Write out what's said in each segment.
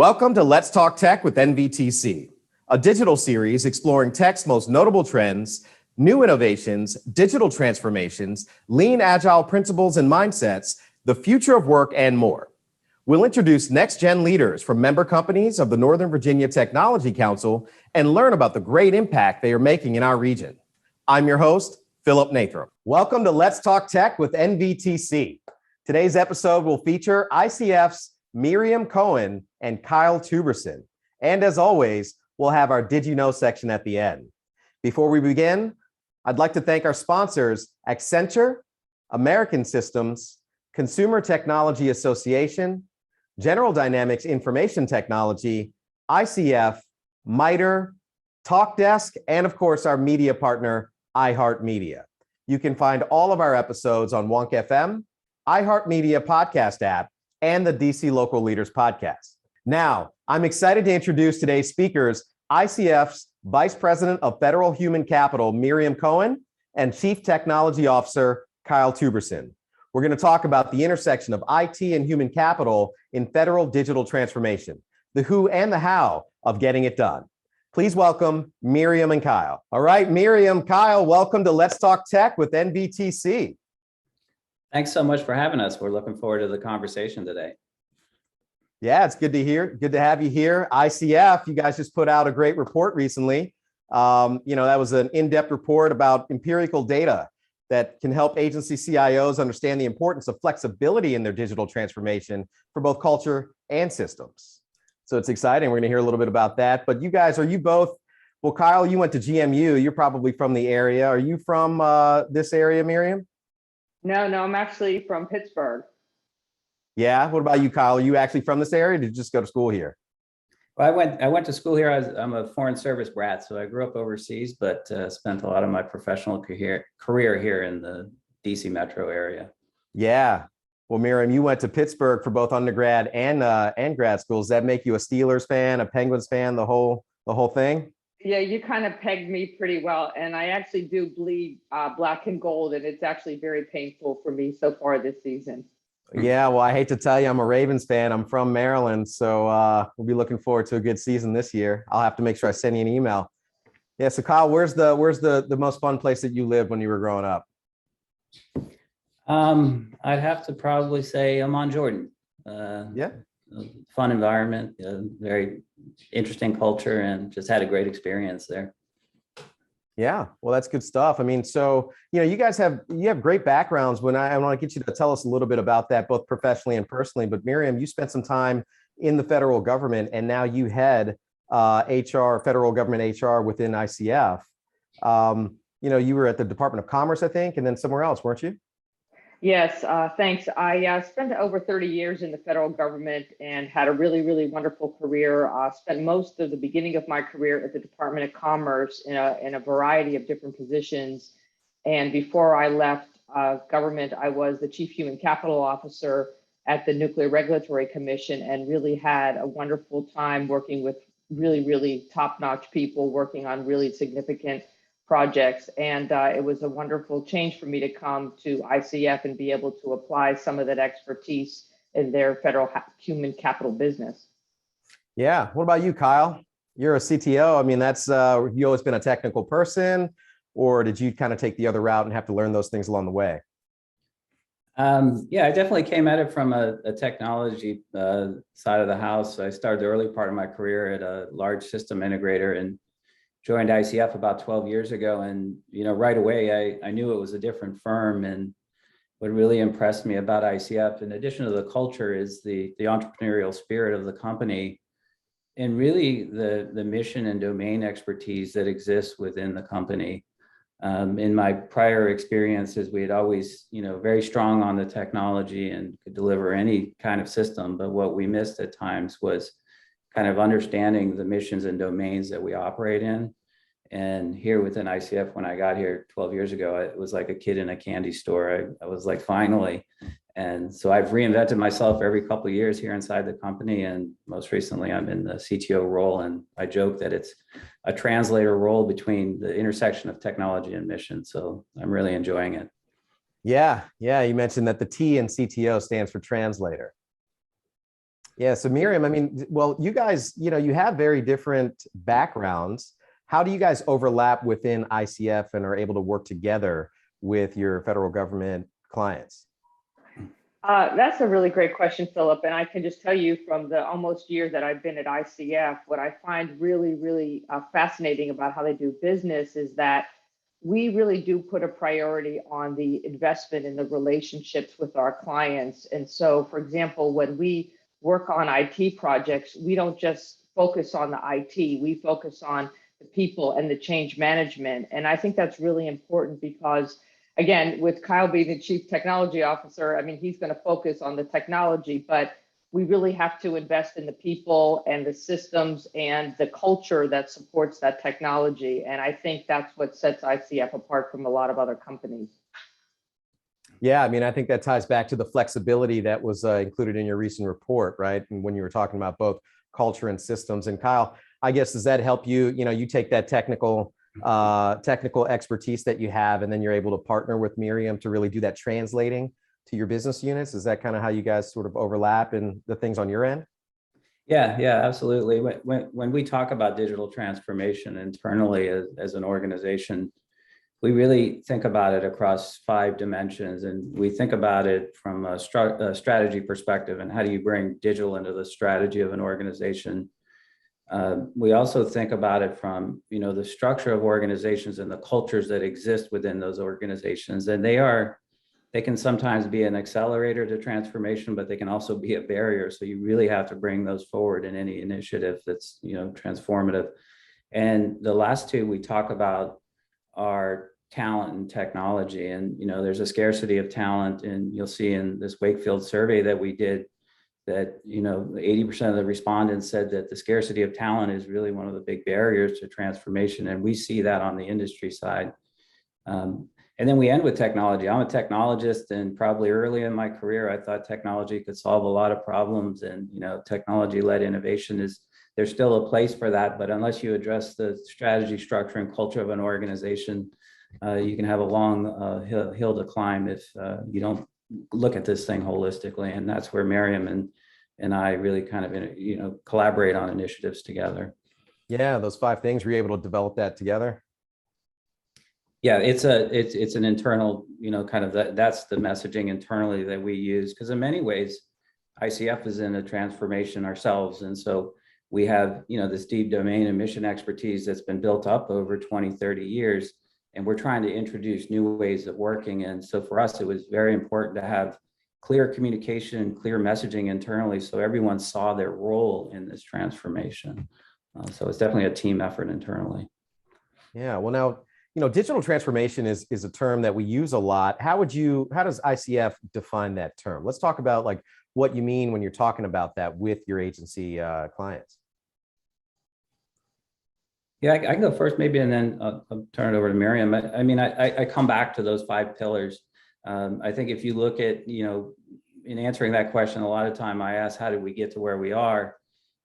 Welcome to Let's Talk Tech with NVTC, a digital series exploring tech's most notable trends, new innovations, digital transformations, lean agile principles and mindsets, the future of work, and more. We'll introduce next-gen leaders from member companies of the Northern Virginia Technology Council and learn about the great impact they are making in our region. I'm your host, Philip Nathram. Welcome to Let's Talk Tech with NVTC. Today's episode will feature ICF's Miriam Cohen and Kyle Tuberson. And as always, we'll have our Did You Know section at the end. Before we begin, I'd like to thank our sponsors, Accenture, American Systems, Consumer Technology Association, General Dynamics Information Technology, ICF, MITRE, TalkDesk, and of course, our media partner, iHeartMedia. You can find all of our episodes on Wonk FM, iHeartMedia podcast app, and the DC Local Leaders podcast. Now, I'm excited to introduce today's speakers, ICF's Vice President of Federal Human Capital, Miriam Cohen, and Chief Technology Officer, Kyle Tuberson. We're going to talk about the intersection of IT and human capital in federal digital transformation, the who and the how of getting it done. Please welcome Miriam and Kyle. All right, Miriam, Kyle, welcome to Let's Talk Tech with NVTC. Thanks so much for having us. We're looking forward to the conversation today. Yeah, it's good to hear. Good to have you here. ICF, you guys just put out a great report recently. That was an in-depth report about empirical data that can help agency CIOs understand the importance of flexibility in their digital transformation for both culture and systems. So it's exciting. We're going to hear a little bit about that. But you guys, are you both, well, Kyle, you went to GMU. You're probably from the area. Are you from this area, Miriam? No, I'm actually from Pittsburgh. Yeah. What about you, Kyle? Are you actually from this area? Or did you just go to school here? Well, I went to school here. I'm a foreign service brat, so I grew up overseas, but spent a lot of my professional career here in the DC metro area. Yeah. Well, Miriam, you went to Pittsburgh for both undergrad and grad school. Does that make you a Steelers fan, a Penguins fan, the whole thing? Yeah, you kind of pegged me pretty well. And I actually do bleed black and gold, and it's actually very painful for me so far this season. Yeah, well, I hate to tell you, I'm a Ravens fan. I'm from Maryland, so we'll be looking forward to a good season this year. I'll have to make sure I send you an email. Yeah, so Kyle, where's the most fun place that you lived when you were growing up? I'd have to probably say Amman, Jordan. Yeah. Fun environment, very interesting culture, and just had a great experience there. Yeah, well, that's good stuff. I mean, so, you guys have great backgrounds. I want to get you to tell us a little bit about that, both professionally and personally. But Miriam, you spent some time in the federal government, and now you head HR, federal government HR within ICF. You were at the Department of Commerce, I think, and then somewhere else, weren't you? Yes, thanks. I spent over 30 years in the federal government and had a really, really wonderful career. Spent most of the beginning of my career at the Department of Commerce in a variety of different positions. And before I left government, I was the Chief Human Capital Officer at the Nuclear Regulatory Commission and really had a wonderful time working with really, really top-notch people working on really significant projects. And it was a wonderful change for me to come to ICF and be able to apply some of that expertise in their federal human capital business. Yeah. What about you, Kyle? You're a CTO. I mean, that's you always been a technical person, or did you kind of take the other route and have to learn those things along the way? Yeah, I definitely came at it from a technology side of the house. I started the early part of my career at a large system integrator and joined ICF about 12 years ago. And, right away, I knew it was a different firm. And what really impressed me about ICF, in addition to the culture, is the entrepreneurial spirit of the company and really the mission and domain expertise that exists within the company. In my prior experiences, we had always, very strong on the technology and could deliver any kind of system. But what we missed at times was kind of understanding the missions and domains that we operate in. And here within ICF, when I got here 12 years ago, it was like a kid in a candy store. I was like, finally. And so I've reinvented myself every couple of years here inside the company. And most recently, I'm in the CTO role. And I joke that it's a translator role between the intersection of technology and mission. So I'm really enjoying it. Yeah. You mentioned that the T in CTO stands for translator. Yeah. So Miriam, I mean, well, you guys, you have very different backgrounds. How do you guys overlap within ICF and are able to work together with your federal government clients? That's a really great question, Philip. And I can just tell you from the almost year that I've been at ICF, what I find really, really fascinating about how they do business is that we really do put a priority on the investment in the relationships with our clients. And so, for example, when we work on IT projects, we don't just focus on the IT, we focus on the people and the change management. And I think that's really important because, again, with Kyle being the chief technology officer, I mean, he's going to focus on the technology, but we really have to invest in the people and the systems and the culture that supports that technology. And I think that's what sets ICF apart from a lot of other companies. Yeah, I mean, I think that ties back to the flexibility that was included in your recent report, right? And when you were talking about both culture and systems. And Kyle, I guess, does that help you? You take that technical expertise that you have, and then you're able to partner with Miriam to really do that translating to your business units. Is that kind of how you guys sort of overlap in the things on your end? Yeah, absolutely. When we talk about digital transformation internally as an organization, we really think about it across 5 dimensions, and we think about it from a strategy perspective and how do you bring digital into the strategy of an organization. We also think about it from the structure of organizations and the cultures that exist within those organizations, and they can sometimes be an accelerator to transformation, but they can also be a barrier. So you really have to bring those forward in any initiative that's transformative. And the last 2 we talk about are talent and technology. And there's a scarcity of talent, and you'll see in this Wakefield survey that we did that 80% of the respondents said that the scarcity of talent is really one of the big barriers to transformation, and we see that on the industry side. And then we end with technology. I'm a technologist, and probably early in my career, I thought technology could solve a lot of problems, and technology-led innovation there's still a place for that, but unless you address the strategy, structure, and culture of an organization, you can have a long hill to climb if you don't look at this thing holistically. And that's where Miriam and I really kind of collaborate on initiatives together. Yeah, those 5 things, were you able to develop that together? Yeah, it's an internal, kind of that's the messaging internally that we use, because in many ways, ICF is in a transformation ourselves. And so we have, this deep domain and mission expertise that's been built up over 20, 30 years, and we're trying to introduce new ways of working. And so for us, it was very important to have clear communication, clear messaging internally, so everyone saw their role in this transformation. So it's definitely a team effort internally. Yeah, well now, digital transformation is a term that we use a lot. How does ICF define that term? Let's talk about like what you mean when you're talking about that with your agency clients. Yeah, I can go first maybe, and then I'll turn it over to Miriam. I mean, I come back to those 5 pillars. I think if you look at, in answering that question, a lot of time I ask, how did we get to where we are?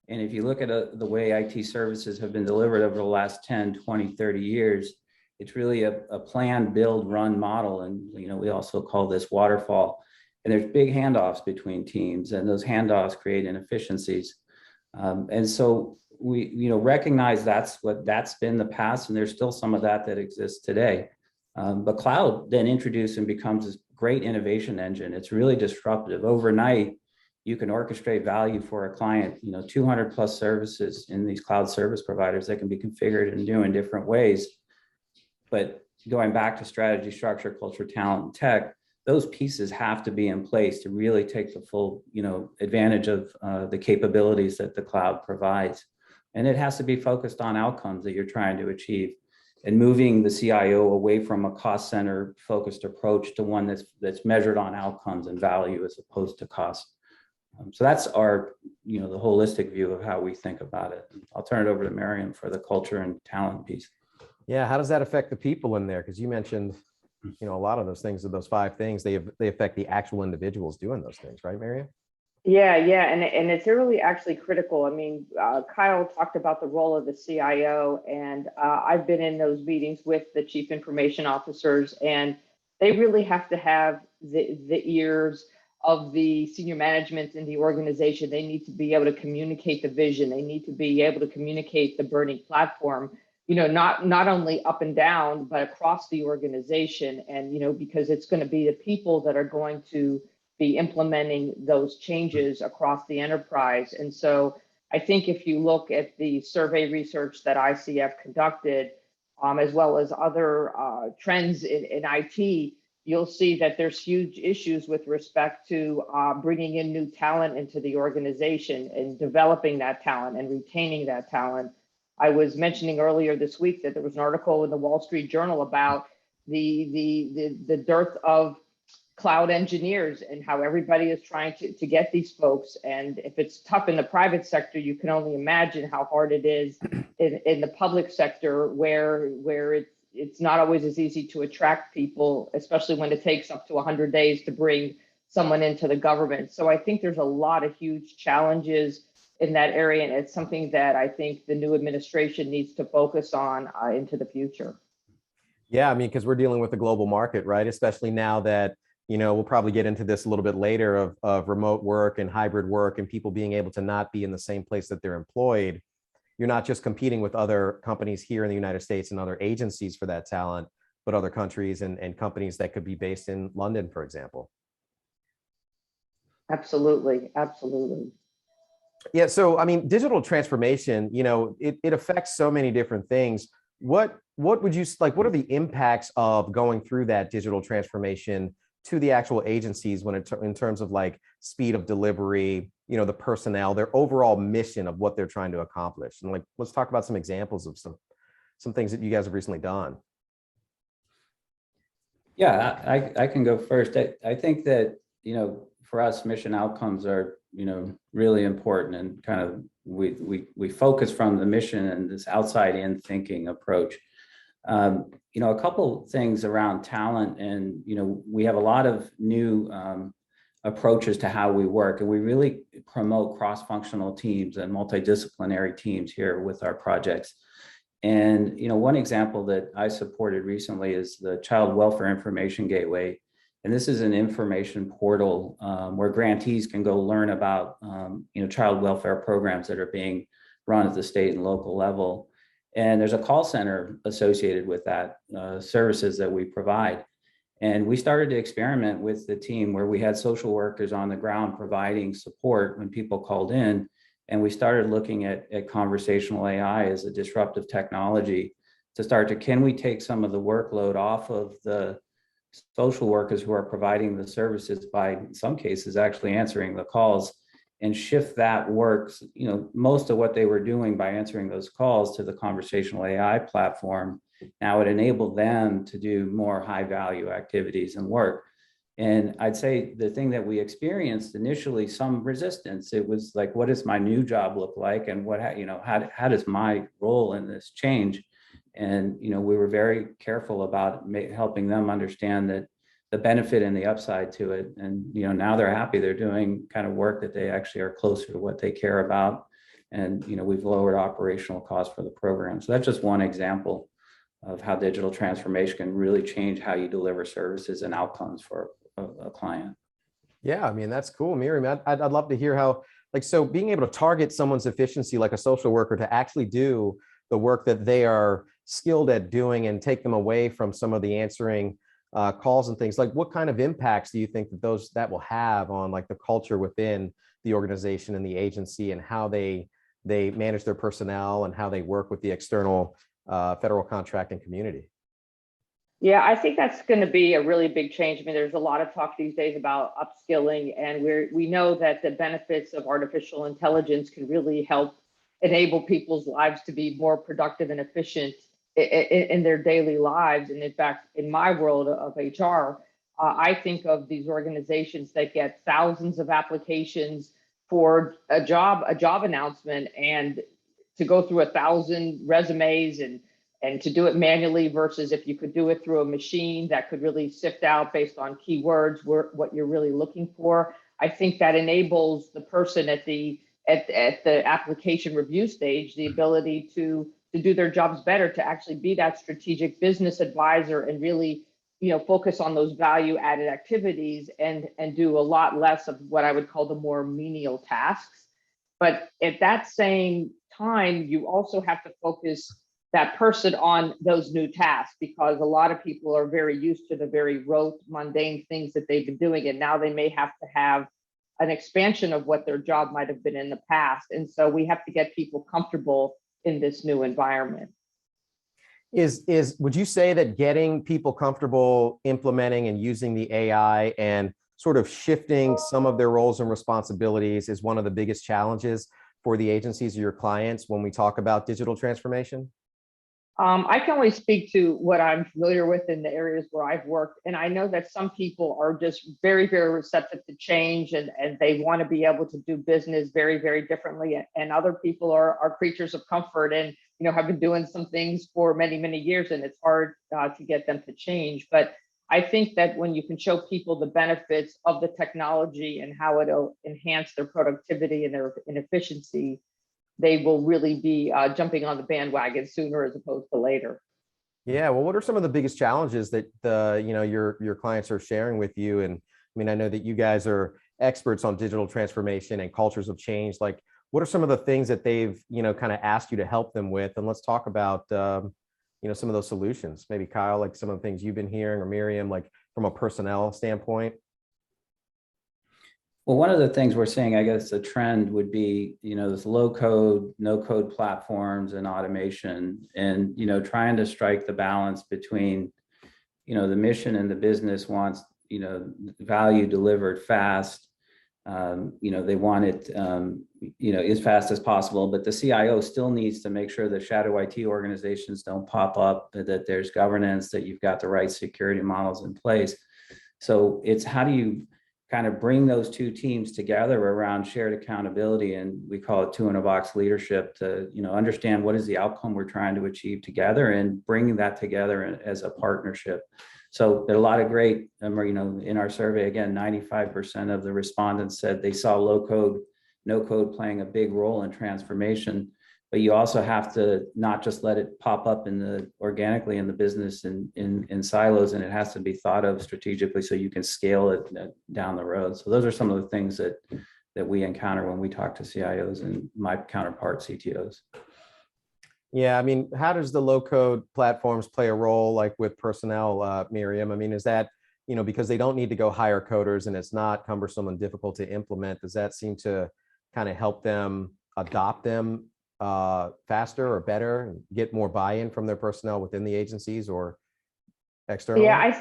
And if you look at the way IT services have been delivered over the last 10, 20, 30 years, it's really a plan, build, run model. And, we also call this waterfall. And there's big handoffs between teams, and those handoffs create inefficiencies. And so we recognize that's been the past, and there's still some of that exists today. But cloud then introduced and becomes this great innovation engine. It's really disruptive. Overnight, you can orchestrate value for a client, 200 plus services in these cloud service providers that can be configured and do in different ways. But going back to strategy, structure, culture, talent, and tech, those pieces have to be in place to really take the full, advantage of the capabilities that the cloud provides. And it has to be focused on outcomes that you're trying to achieve, and moving the CIO away from a cost center focused approach to one that's measured on outcomes and value as opposed to cost. So that's our, the holistic view of how we think about it. I'll turn it over to Miriam for the culture and talent piece. Yeah, how does that affect the people in there? Because you mentioned, a lot of those things, those 5 things, they affect the actual individuals doing those things, right, Miriam? Yeah, and it's really actually critical. I mean, Kyle talked about the role of the CIO, and I've been in those meetings with the chief information officers, and they really have to have the ears of the senior management in the organization. They need to be able to communicate the vision. They need to be able to communicate the burning platform, not only up and down, but across the organization. And, because it's going to be the people that are going to be implementing those changes across the enterprise. And so I think if you look at the survey research that ICF conducted, as well as other trends in IT, you'll see that there's huge issues with respect to bringing in new talent into the organization and developing that talent and retaining that talent. I was mentioning earlier this week that there was an article in the Wall Street Journal about the dearth of cloud engineers and how everybody is trying to get these folks. And if it's tough in the private sector, you can only imagine how hard it is in the public sector, where it's not always as easy to attract people, especially when it takes up to 100 days to bring someone into the government. So I think there's a lot of huge challenges in that area, and it's something that I think the new administration needs to focus on into the future. Yeah, I mean, because we're dealing with the global market, right? Especially now that, we'll probably get into this a little bit later of remote work and hybrid work and people being able to not be in the same place that they're employed. You're not just competing with other companies here in the United States and other agencies for that talent, but other countries and companies that could be based in London, for example. Absolutely, absolutely. Yeah, so I mean, digital transformation, it affects so many different things. What would you like? What are the impacts of going through that digital transformation to the actual agencies in terms of like speed of delivery, the personnel, their overall mission of what they're trying to accomplish? And let's talk about some examples of some things that you guys have recently done. Yeah, I can go first. I think that, for us, mission outcomes are, really important, and kind of we focus from the mission and this outside in thinking approach. A couple things around talent, and, we have a lot of new approaches to how we work, and we really promote cross-functional teams and multidisciplinary teams here with our projects. And, one example that I supported recently is the Child Welfare Information Gateway. And this is an information portal where grantees can go learn about, child welfare programs that are being run at the state and local level. And there's a call center associated with that, services that we provide. And we started to experiment with the team where we had social workers on the ground providing support when people called in. And we started looking at conversational AI as a disruptive technology to start can we take some of the workload off of the social workers who are providing the services by, in some cases, actually answering the calls, and shift that work, most of what they were doing by answering those calls to the conversational AI platform. Now it enabled them to do more high value activities and work. And I'd say the thing that we experienced initially, some resistance. It was like, what does my new job look like? And how does my role in this change? And, we were very careful about helping them understand that the benefit and the upside to it. And, now they're happy. They're doing kind of work that they actually are closer to what they care about. And, we've lowered operational costs for the program. So that's just one example of how digital transformation can really change how you deliver services and outcomes for a client. Yeah, I mean, that's cool, Miriam. I'd love to hear how, so being able to target someone's efficiency, like a social worker, to actually do the work that they are skilled at doing and take them away from some of the answering calls and things. Like, what kind of impacts do you think that will have on like the culture within the organization and the agency, and how they manage their personnel and how they work with the external federal contracting community? Yeah, I think that's going to be a really big change. I mean, there's a lot of talk these days about upskilling, and we know that the benefits of artificial intelligence can really help enable people's lives to be more productive and efficient in their daily lives. And in fact, in my world of HR, I think of these organizations that get thousands of applications for a job announcement, and to go through 1,000 resumes and to do it manually, versus if you could do it through a machine that could really sift out based on keywords what you're really looking for. I think that enables the person at the application review stage the ability to do their jobs better, to actually be that strategic business advisor and really, focus on those value added activities and do a lot less of what I would call the more menial tasks. But at that same time, you also have to focus that person on those new tasks, because a lot of people are very used to the very rote, mundane things that they've been doing. And now they may have to have an expansion of what their job might have been in the past. And so we have to get people comfortable in this new environment. Would you say that getting people comfortable implementing and using the AI and sort of shifting some of their roles and responsibilities is one of the biggest challenges for the agencies or your clients when we talk about digital transformation? I can only speak to what I'm familiar with in the areas where I've worked. And I know that some people are just very, very receptive to change, and they want to be able to do business very, very differently. And other people are creatures of comfort and, have been doing some things for many, many years, and it's hard to get them to change. But I think that when you can show people the benefits of the technology and how it'll enhance their productivity and their efficiency, they will really be jumping on the bandwagon sooner as opposed to later. Yeah, well, what are some of the biggest challenges that your clients are sharing with you? And I mean, I know that you guys are experts on digital transformation and cultures of change. Like, what are some of the things that they've kind of asked you to help them with? And let's talk about some of those solutions. Maybe Kyle, like some of the things you've been hearing, or Miriam, like from a personnel standpoint. Well, one of the things we're seeing, I guess, the trend would be, this low code, no code platforms and automation, and, trying to strike the balance between, the mission and the business wants, value delivered fast. They want it, as fast as possible, but the CIO still needs to make sure that shadow IT organizations don't pop up, that there's governance, that you've got the right security models in place. So it's how do you kind of bring those two teams together around shared accountability, and we call it two-in-a-box leadership, to understand what is the outcome we're trying to achieve together and bringing that together as a partnership. So there are a lot of great, in our survey, again, 95% of the respondents said they saw low code, no code playing a big role in transformation. But you also have to not just let it pop up organically in the business in silos, and it has to be thought of strategically so you can scale it down the road. So those are some of the things that we encounter when we talk to CIOs and my counterpart CTOs. Yeah, I mean, how does the low code platforms play a role, like with personnel, Miriam? I mean, is that, because they don't need to go hire coders and it's not cumbersome and difficult to implement, does that seem to kind of help them adopt them faster or better and get more buy-in from their personnel within the agencies or externally? Yeah, I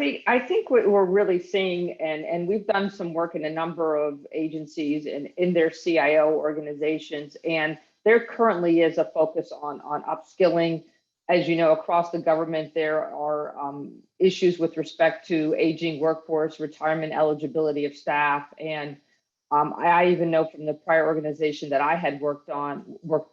think what we're really seeing, and we've done some work in a number of agencies and in their CIO organizations, and there currently is a focus on upskilling. As you know, across the government, there are issues with respect to aging workforce, retirement eligibility of staff, and I even know from the prior organization that I had worked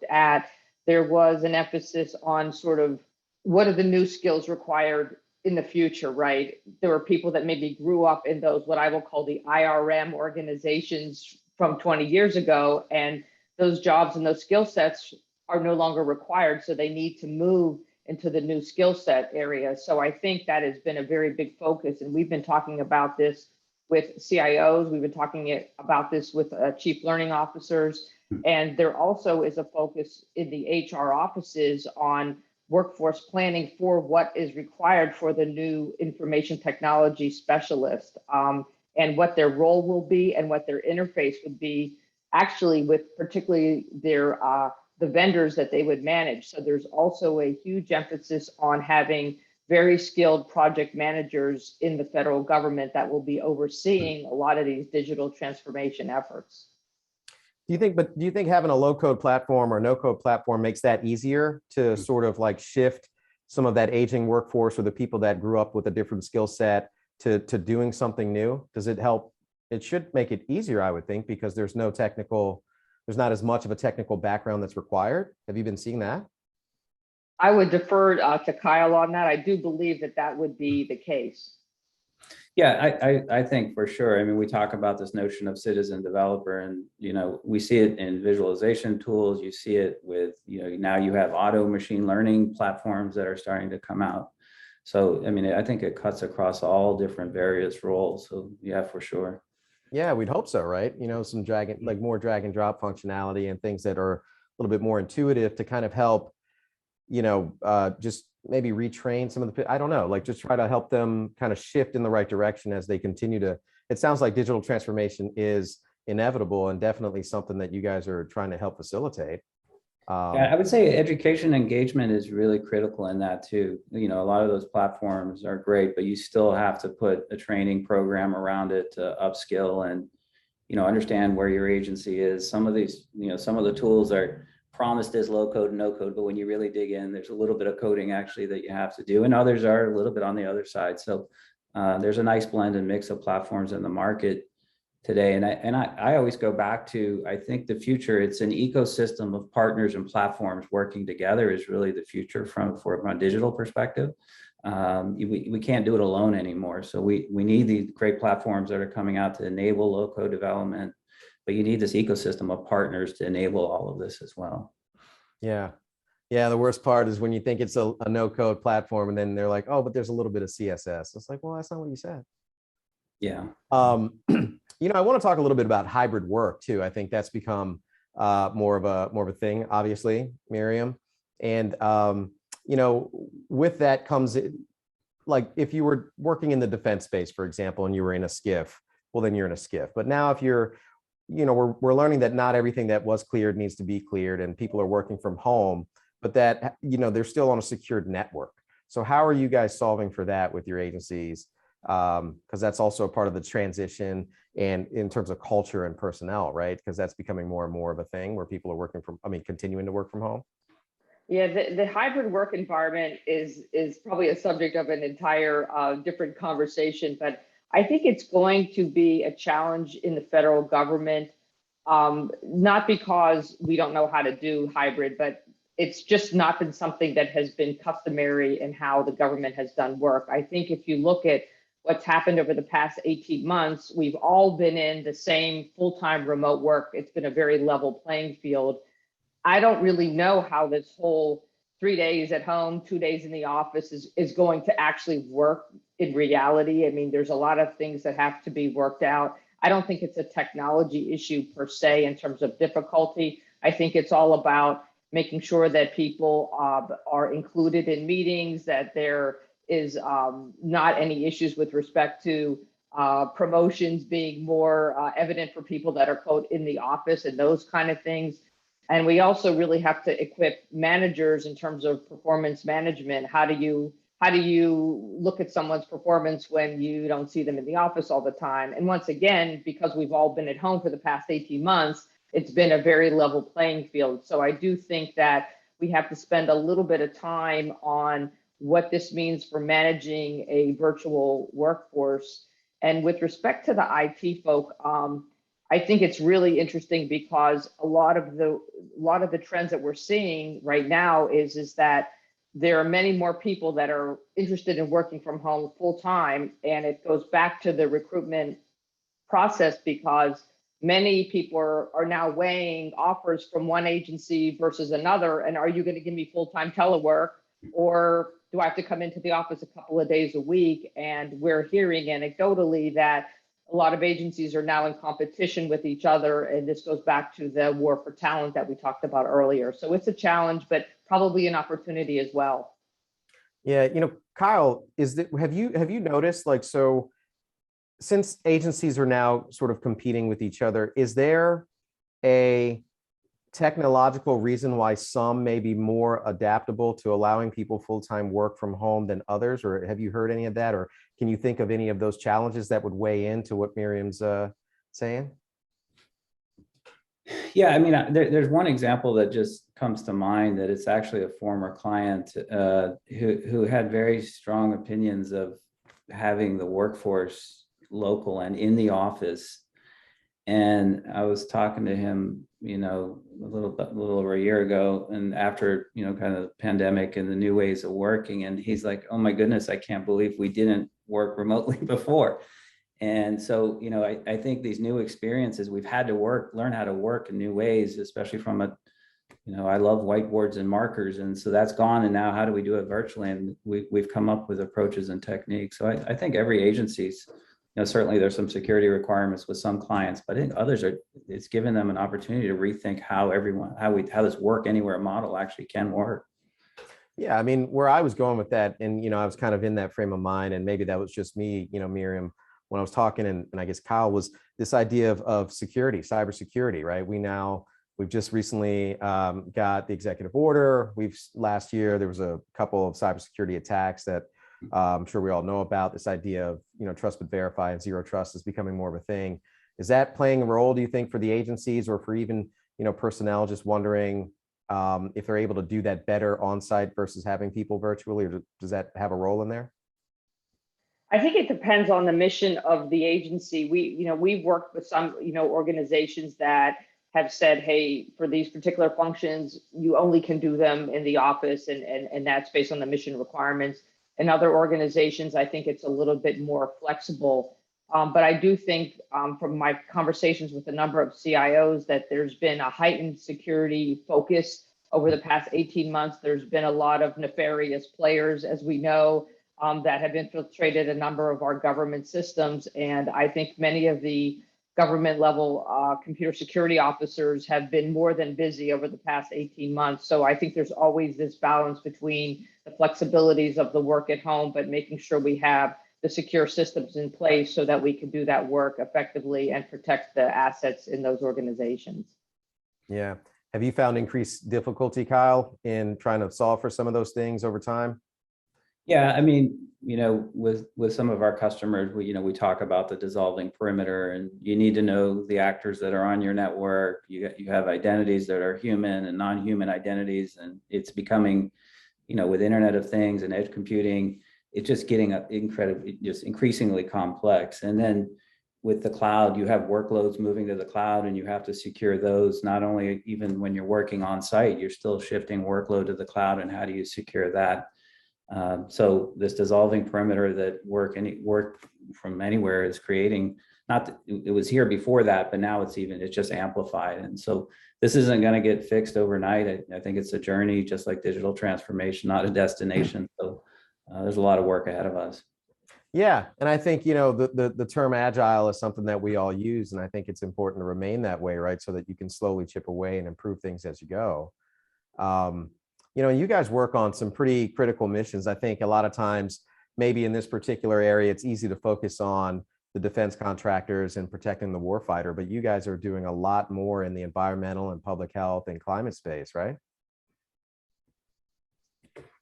at, there was an emphasis on sort of what are the new skills required in the future, right? There were people that maybe grew up in those, what I will call the IRM organizations from 20 years ago, and those jobs and those skill sets are no longer required. So they need to move into the new skill set area. So I think that has been a very big focus. And we've been talking about this with CIOs. We've been talking about this with chief learning officers. And there also is a focus in the HR offices on workforce planning for what is required for the new information technology specialist, and what their role will be and what their interface would be, actually with particularly the vendors that they would manage. So there's also a huge emphasis on having very skilled project managers in the federal government that will be overseeing a lot of these digital transformation efforts. Do you think having a low code platform or no code platform makes that easier to sort of like shift some of that aging workforce or the people that grew up with a different skill set to doing something new? Does it help? It should make it easier, I would think, because there's not as much of a technical background that's required. Have you been seeing that? I would defer to Kyle on that. I do believe that would be the case. Yeah, I think for sure. I mean, we talk about this notion of citizen developer, and we see it in visualization tools. You see it with now you have auto machine learning platforms that are starting to come out. So, I mean, I think it cuts across all different various roles. So yeah, for sure. Yeah, we'd hope so, right? Some more drag and drop functionality and things that are a little bit more intuitive to kind of help, just maybe retrain some of the, I don't know, like just try to help them kind of shift in the right direction as they continue to, it sounds like digital transformation is inevitable and definitely something that you guys are trying to help facilitate. Yeah, I would say education engagement is really critical in that too. A lot of those platforms are great, but you still have to put a training program around it to upskill and, understand where your agency is. Some of these, some of the tools are promised as low code, no code, but when you really dig in, there's a little bit of coding actually that you have to do, and others are a little bit on the other side. So there's a nice blend and mix of platforms in the market today. And I always go back to, I think the future, it's an ecosystem of partners and platforms working together is really the future from a digital perspective. We can't do it alone anymore. So we need these great platforms that are coming out to enable low code development, but you need this ecosystem of partners to enable all of this as well. Yeah. Yeah. The worst part is when you think it's a no code platform and then they're like, oh, but there's a little bit of CSS. It's like, well, that's not what you said. Yeah. I want to talk a little bit about hybrid work too. I think that's become more of a thing, obviously, Miriam. And with that comes like if you were working in the defense space, for example, and you were in a SCIF, well, then you're in a SCIF. But now if you're, we're learning that not everything that was cleared needs to be cleared, and people are working from home, but that they're still on a secured network. So how are you guys solving for that with your agencies? Because that's also a part of the transition and in terms of culture and personnel, right? Because that's becoming more and more of a thing where people are continuing to work from home. Yeah, the hybrid work environment is probably a subject of an entire different conversation, but I think it's going to be a challenge in the federal government, not because we don't know how to do hybrid, but it's just not been something that has been customary in how the government has done work. I think if you look at what's happened over the past 18 months, we've all been in the same full-time remote work. It's been a very level playing field. I don't really know how this whole 3 days at home, 2 days in the office is going to actually work in reality. I mean, there's a lot of things that have to be worked out. I don't think it's a technology issue per se in terms of difficulty. I think it's all about making sure that people are included in meetings, that there is not any issues with respect to promotions being more evident for people that are, quote, in the office and those kind of things. And we also really have to equip managers in terms of performance management. How do you look at someone's performance when you don't see them in the office all the time? And once again, because we've all been at home for the past 18 months, it's been a very level playing field. So I do think that we have to spend a little bit of time on what this means for managing a virtual workforce. And with respect to the IT folk, I think it's really interesting because a lot of the trends that we're seeing right now is that there are many more people that are interested in working from home full time, and it goes back to the recruitment process because many people are now weighing offers from one agency versus another. And are you going to give me full-time telework, or do I have to come into the office a couple of days a week? And we're hearing anecdotally that a lot of agencies are now in competition with each other. And this goes back to the war for talent that we talked about earlier. So it's a challenge, but probably an opportunity as well. Yeah, Kyle, have you noticed, like, so since agencies are now sort of competing with each other, is there a technological reason why some may be more adaptable to allowing people full-time work from home than others? Or have you heard any of that? Or can you think of any of those challenges that would weigh into what Miriam's saying? Yeah, I mean, there's one example that just comes to mind that it's actually a former client who had very strong opinions of having the workforce local and in the office. And I was talking to him, a little over a year ago, and after, kind of the pandemic and the new ways of working, and he's like, oh my goodness, I can't believe we didn't work remotely before. And so, I think these new experiences, we've had to learn how to work in new ways, especially from a I love whiteboards and markers, and so that's gone. And now how do we do it virtually? And we've come up with approaches and techniques. So I think every agency's, certainly there's some security requirements with some clients, but I think others it's given them an opportunity to rethink how this work anywhere model actually can work. Yeah, I mean, where I was going with that, and I was kind of in that frame of mind, and maybe that was just me, Miriam, when I was talking, and I guess Kyle, was this idea of security, cybersecurity, right? We've just recently got the executive order. Last year there was a couple of cybersecurity attacks that I'm sure we all know about. This idea of trust but verify and zero trust is becoming more of a thing. Is that playing a role, do you think, for the agencies or for even personnel just wondering if they're able to do that better on site versus having people virtually, or does that have a role in there? I think it depends on the mission of the agency. We've worked with some, organizations that have said, hey, for these particular functions, you only can do them in the office, and that's based on the mission requirements. In other organizations, I think it's a little bit more flexible. But I do think from my conversations with a number of CIOs that there's been a heightened security focus over the past 18 months. There's been a lot of nefarious players, as we know, that have infiltrated a number of our government systems. And I think many of the government level computer security officers have been more than busy over the past 18 months. So I think there's always this balance between the flexibilities of the work at home, but making sure we have the secure systems in place so that we can do that work effectively and protect the assets in those organizations. Yeah. Have you found increased difficulty, Kyle, in trying to solve for some of those things over time? Yeah, I mean, with some of our customers, we talk about the dissolving perimeter, and you need to know the actors that are on your network. You have identities that are human and non-human identities, and it's becoming, with Internet of Things and edge computing, it's just getting increasingly complex. And then with the cloud, you have workloads moving to the cloud, and you have to secure those. Not only even when you're working on site, you're still shifting workload to the cloud, and how do you secure that? So this dissolving perimeter that work from anywhere is creating, it was here before that, but now it's just amplified. And so this isn't going to get fixed overnight. I think it's a journey, just like digital transformation, not a destination. So there's a lot of work ahead of us. Yeah, and I think the term agile is something that we all use, and I think it's important to remain that way, right? So that you can slowly chip away and improve things as you go. You guys work on some pretty critical missions. I think a lot of times, maybe in this particular area, it's easy to focus on the defense contractors and protecting the warfighter, but you guys are doing a lot more in the environmental and public health and climate space, right?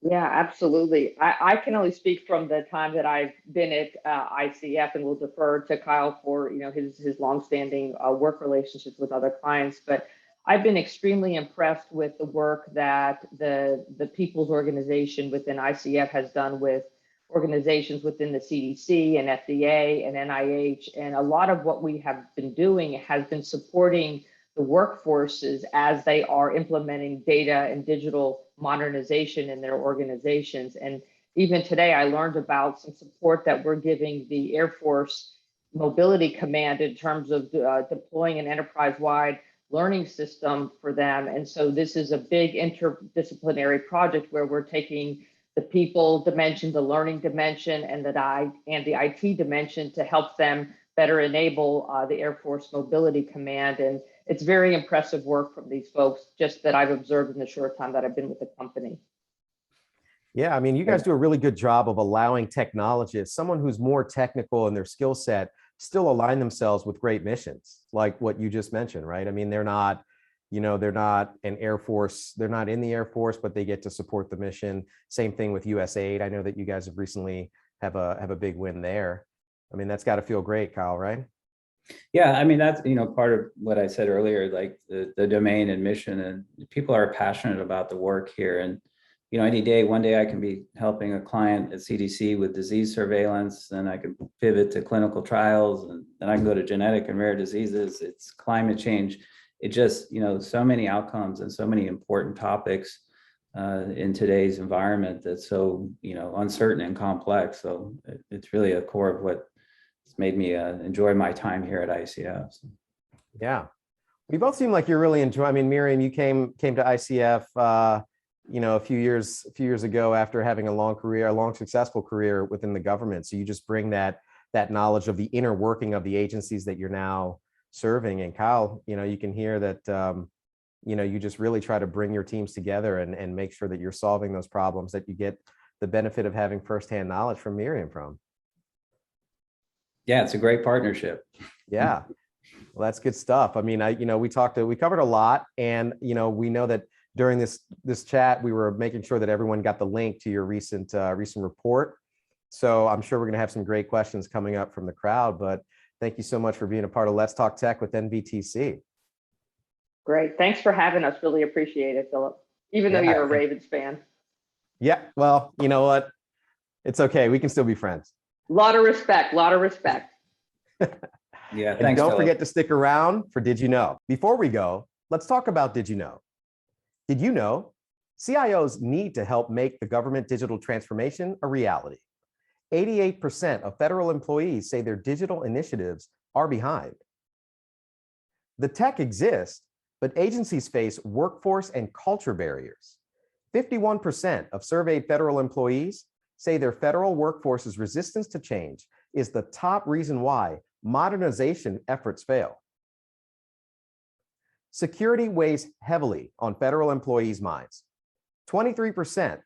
Yeah, absolutely. I can only speak from the time that I've been at ICF, and will defer to Kyle for his longstanding work relationships with other clients. But I've been extremely impressed with the work that the People's Organization within ICF has done with organizations within the CDC and FDA and NIH. And a lot of what we have been doing has been supporting the workforces as they are implementing data and digital modernization in their organizations. And even today, I learned about some support that we're giving the Air Force Mobility Command in terms of deploying an enterprise-wide learning system for them. And so this is a big interdisciplinary project where we're taking the people dimension, the learning dimension, and the IT dimension to help them better enable the Air Force Mobility Command. And it's very impressive work from these folks, just that I've observed in the short time that I've been with the company. Yeah, I mean, you guys do a really good job of allowing technologists, someone who's more technical in their skill set, still align themselves with great missions, like what you just mentioned, right? I mean, they're not an Air Force, they're not in the Air Force, but they get to support the mission. Same thing with USAID. I know that you guys have recently have a big win there. I mean, that's got to feel great, Kyle, right? Yeah, I mean, that's, part of what I said earlier, like the domain and mission, and people are passionate about the work here. And, one day I can be helping a client at CDC with disease surveillance, then I can pivot to clinical trials, and then I can go to genetic and rare diseases. It's climate change. It just, so many outcomes and so many important topics in today's environment that's so, uncertain and complex. So it's really a core of what made me enjoy my time here at ICF. Yeah. We both seem like you're really enjoying. I mean, Miriam, you came to ICF, a few years ago after having a long successful career within the government. So you just bring that knowledge of the inner working of the agencies that you're now serving. And Kyle, you can hear that you just really try to bring your teams together and make sure that you're solving those problems that you get the benefit of having firsthand knowledge from Miriam from. Yeah, it's a great partnership. Yeah. Well, that's good stuff. I mean, we covered a lot, and, we know that during this chat, we were making sure that everyone got the link to your recent report. So I'm sure we're going to have some great questions coming up from the crowd, but thank you so much for being a part of Let's Talk Tech with NVTC. Great. Thanks for having us. Really appreciate it, Philip, even though you're a Ravens fan. Yeah. Well, you know what? It's okay. We can still be friends. Lot of respect. Yeah, And thanks. don't Philip. forget to stick around for Did You Know? Before we go, let's talk about Did You Know? Did you know CIOs need to help make the government digital transformation a reality? 88% of federal employees say their digital initiatives are behind. The tech exists, but agencies face workforce and culture barriers. 51% of surveyed federal employees say their federal workforce's resistance to change is the top reason why modernization efforts fail. Security weighs heavily on federal employees' minds. 23%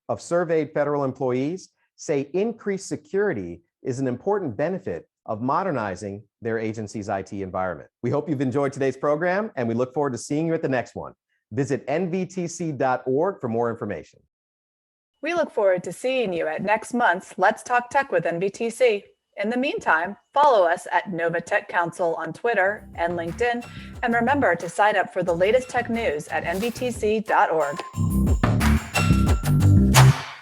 of surveyed federal employees say increased security is an important benefit of modernizing their agency's IT environment. We hope you've enjoyed today's program, and we look forward to seeing you at the next one. Visit nvtc.org for more information. We look forward to seeing you at next month's Let's Talk Tech with NVTC. In the meantime, follow us at Nova Tech Council on Twitter and LinkedIn, and remember to sign up for the latest tech news at nvtc.org.